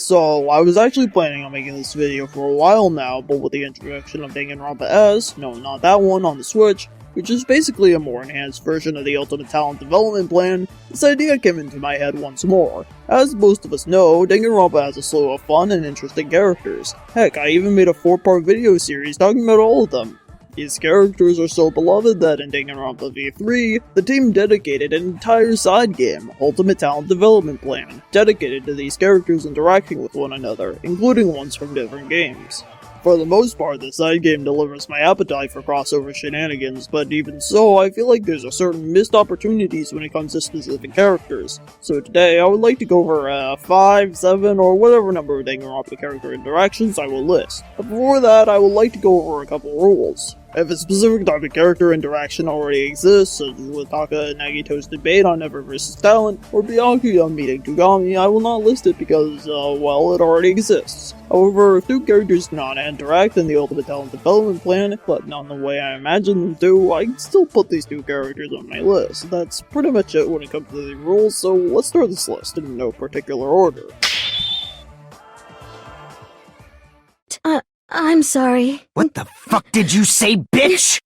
So, I was actually planning on making this video for a while now, but with the introduction of Danganronpa S, no, not that one, on the Switch, which is basically a more enhanced version of the Ultimate Talent Development Plan, this idea came into my head once more. As most of us know, Danganronpa has a slew of fun and interesting characters. Heck, I even made a 4-part video series talking about all of them. These characters are so beloved that in Danganronpa V3, the team dedicated an entire side game, Ultimate Talent Development Plan, dedicated to these characters interacting with one another, including ones from different games. For the most part, the side game delivers my appetite for crossover shenanigans, but even so, I feel like there's a certain missed opportunities when it comes to specific characters. So today, I would like to go over 5, 7, or whatever number of Danganronpa character interactions I will list. But before that, I would like to go over a couple rules. If a specific type of character interaction already exists, such as with Taka and Nagito's debate on Never vs. Talent, or Byakuya meeting Kugami, I will not list it because, well, it already exists. However, if two characters do not interact in the Ultimate Talent Development Plan, but not in the way I imagine them to, I can still put these two characters on my list. That's pretty much it when it comes to the rules, so let's start this list in no particular order. I'm sorry. What the fuck did you say, bitch?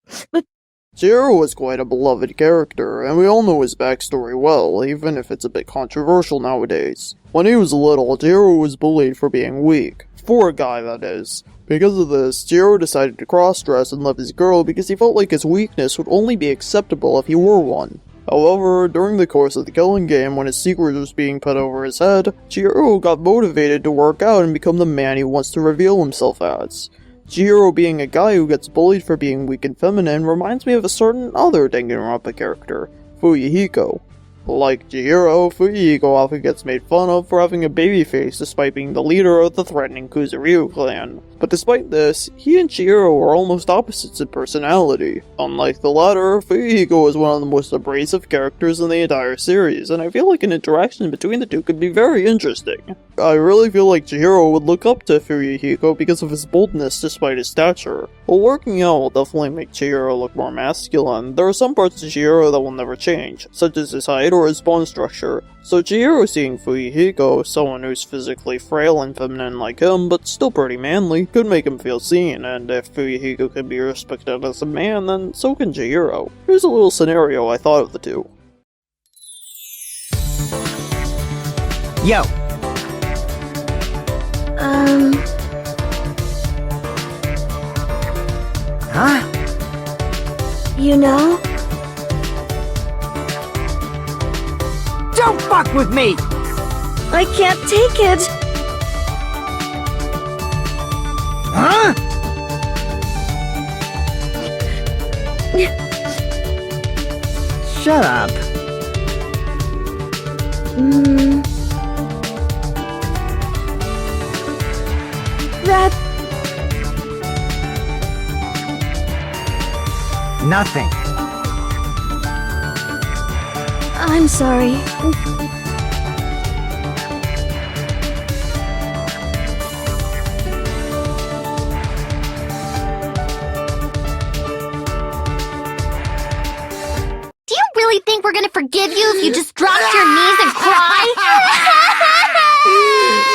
Chihiro is quite a beloved character, and we all know his backstory well, even if it's a bit controversial nowadays. When he was little, Chihiro was bullied for being weak. For a guy, that is. Because of this, Chihiro decided to cross-dress and love his girl because he felt like his weakness would only be acceptable if he wore one. However, during the course of the killing game, when his secret was being put over his head, Chihiro got motivated to work out and become the man he wants to reveal himself as. Chihiro being a guy who gets bullied for being weak and feminine reminds me of a certain other Danganronpa character, Fuyuhiko. Like Chihiro, Fuyuhiko often gets made fun of for having a baby face despite being the leader of the threatening Kuzuryu clan. But despite this, he and Chihiro are almost opposites in personality. Unlike the latter, Fuyuhiko is one of the most abrasive characters in the entire series, and I feel like an interaction between the two could be very interesting. I really feel like Chihiro would look up to Fuyuhiko because of his boldness despite his stature. While working out will definitely make Chihiro look more masculine, there are some parts of Chihiro that will never change, such as his height or his bone structure. So Chihiro seeing Fuyuhiko, someone who's physically frail and feminine like him, but still pretty manly, could make him feel seen, and if Fuyuhiko can be respected as a man, then so can Chihiro. Here's a little scenario I thought of the two. Yo! Huh? You know? Don't fuck with me! I can't take it! Huh? Shut up. That... Nothing. I'm sorry. Do you really think we're gonna forgive you if you just dropped your knees and cry?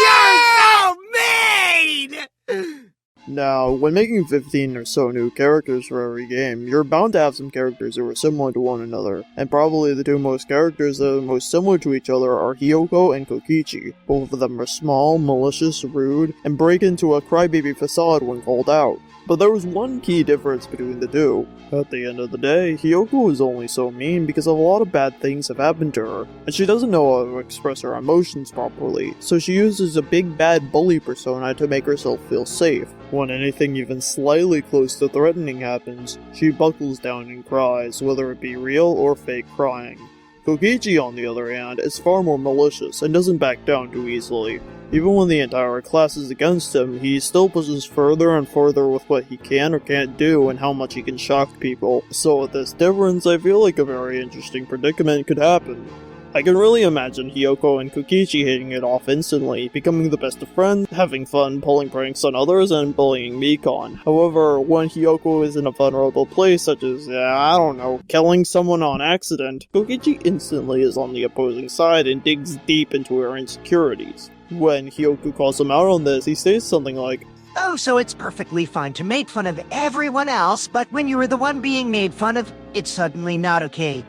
You're so mean! Now, when making 15 or so new characters for every game, you're bound to have some characters who are similar to one another, and probably the two most characters that are most similar to each other are Hiyoko and Kokichi. Both of them are small, malicious, rude, and break into a crybaby facade when called out. But there was one key difference between the two. At the end of the day, Hiyoko is only so mean because a lot of bad things have happened to her, and she doesn't know how to express her emotions properly, so she uses a big bad bully persona to make herself feel safe. When anything even slightly close to threatening happens, she buckles down and cries, whether it be real or fake crying. Kokichi, on the other hand, is far more malicious and doesn't back down too easily. Even when the entire class is against him, he still pushes further and further with what he can or can't do and how much he can shock people. So with this difference, I feel like a very interesting predicament could happen. I can really imagine Hiyoko and Kokichi hitting it off instantly, becoming the best of friends, having fun pulling pranks on others, and bullying Mikon. However, when Hiyoko is in a vulnerable place such as, I don't know, killing someone on accident, Kokichi instantly is on the opposing side and digs deep into her insecurities. When Hiyoko calls him out on this, he says something like, Oh, so it's perfectly fine to make fun of everyone else, but when you were the one being made fun of, it's suddenly not okay.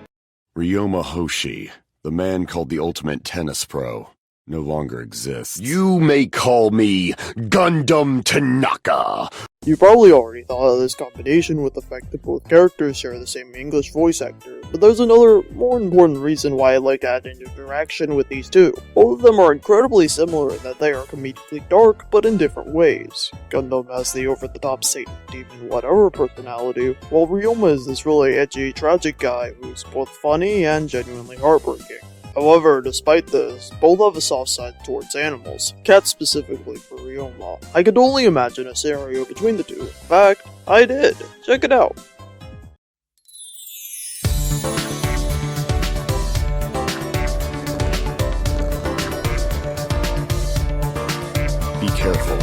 Ryoma Hoshi, the man called the ultimate tennis pro, no longer exists. You may call me Gundham Tanaka. You probably already thought of this combination with the fact that both characters share the same English voice actor, but there's another, more important reason why I like adding interaction with these two. Both of them are incredibly similar in that they are comedically dark, but in different ways. Gundham has the over-the-top Satan demon whatever personality, while Ryoma is this really edgy, tragic guy who's both funny and genuinely heartbreaking. However, despite this, both have a soft side towards animals, cats specifically for Ryoma. I could only imagine a scenario between the two. In fact, I did. Check it out. Be careful.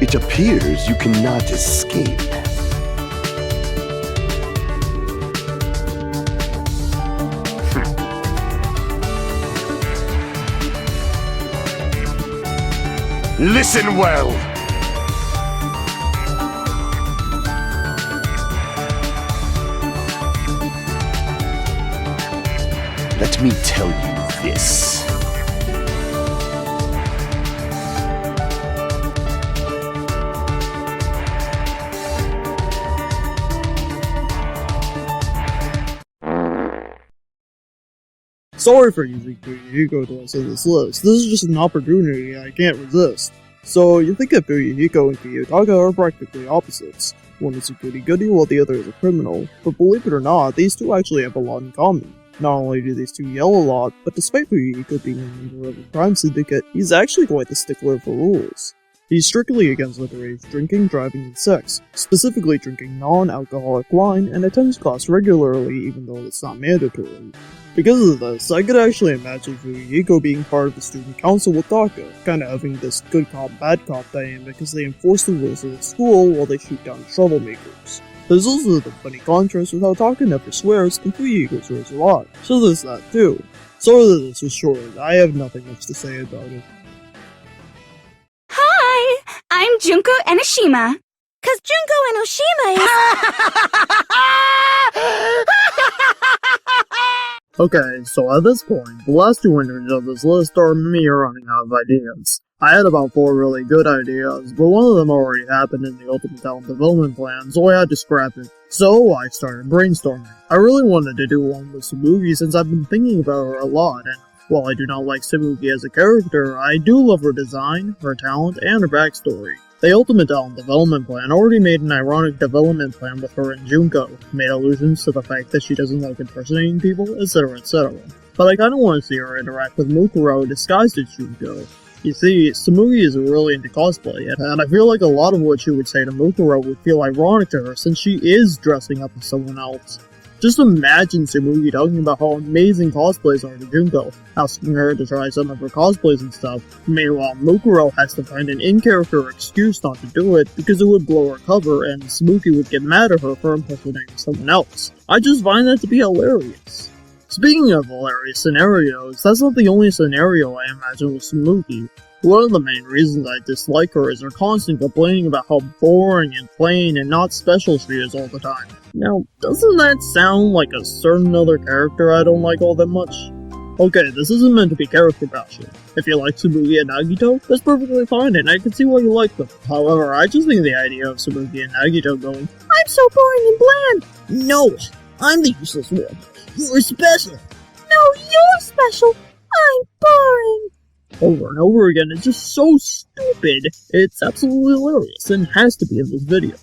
It appears you cannot escape. Listen well! Let me tell you this. Sorry for using Fuyuhiko to us in this list, this is just an opportunity I can't resist. So, you think that Fuyuhiko and Taka are practically opposites. One is a goody-goody while the other is a criminal, but believe it or not, these two actually have a lot in common. Not only do these two yell a lot, but despite Fuyuhiko being a member of a crime syndicate, he's actually quite the stickler for rules. He's strictly against underage drinking, driving, and sex, specifically drinking non-alcoholic wine, and attends class regularly even though it's not mandatory. Because of this, I could actually imagine Fuyuhiko being part of the student council with Taka, kinda having this good cop, bad cop dynamic because they enforce the rules of the school while they shoot down troublemakers. There's also the funny contrast with how Taka never swears and Fuyuhiko swears a lot, so there's that too. Sorry that this was short, I have nothing much to say about it. Hi! I'm Junko Enoshima. Cause Junko Enoshima is... Okay, so at this point, the last two entries of this list are me running out of ideas. I had about 4 really good ideas, but one of them already happened in the Ultimate Talent Development Plan, so I had to scrap it. So I started brainstorming. I really wanted to do one with Tsumugi since I've been thinking about her a lot, and while I do not like Tsumugi as a character, I do love her design, her talent, and her backstory. The Ultimate Talent Development Plan already made an ironic development plan with her and Junko, made allusions to the fact that she doesn't like impersonating people, etc, etc. But I kinda want to see her interact with Mukuro disguised as Junko. You see, Tsumugi is really into cosplay, and I feel like a lot of what she would say to Mukuro would feel ironic to her since she is dressing up as someone else. Just imagine Tsumugi talking about how amazing cosplays are to Junko, asking her to try some of her cosplays and stuff. Meanwhile, Mukuro has to find an in-character excuse not to do it because it would blow her cover and Tsumugi would get mad at her for impersonating someone else. I just find that to be hilarious. Speaking of hilarious scenarios, that's not the only scenario I imagine with Tsumugi. One of the main reasons I dislike her is her constant complaining about how boring and plain and not special she is all the time. Now, doesn't that sound like a certain other character I don't like all that much? Okay, this isn't meant to be character bashing. If you like Tsumugi and Nagito, that's perfectly fine and I can see why you like them. However, I just think the idea of Tsumugi and Nagito going, I'm so boring and bland! No, I'm the useless one. You're special! No, you're special! I'm boring! Over and over again, it's just so stupid. It's absolutely hilarious and has to be in this video.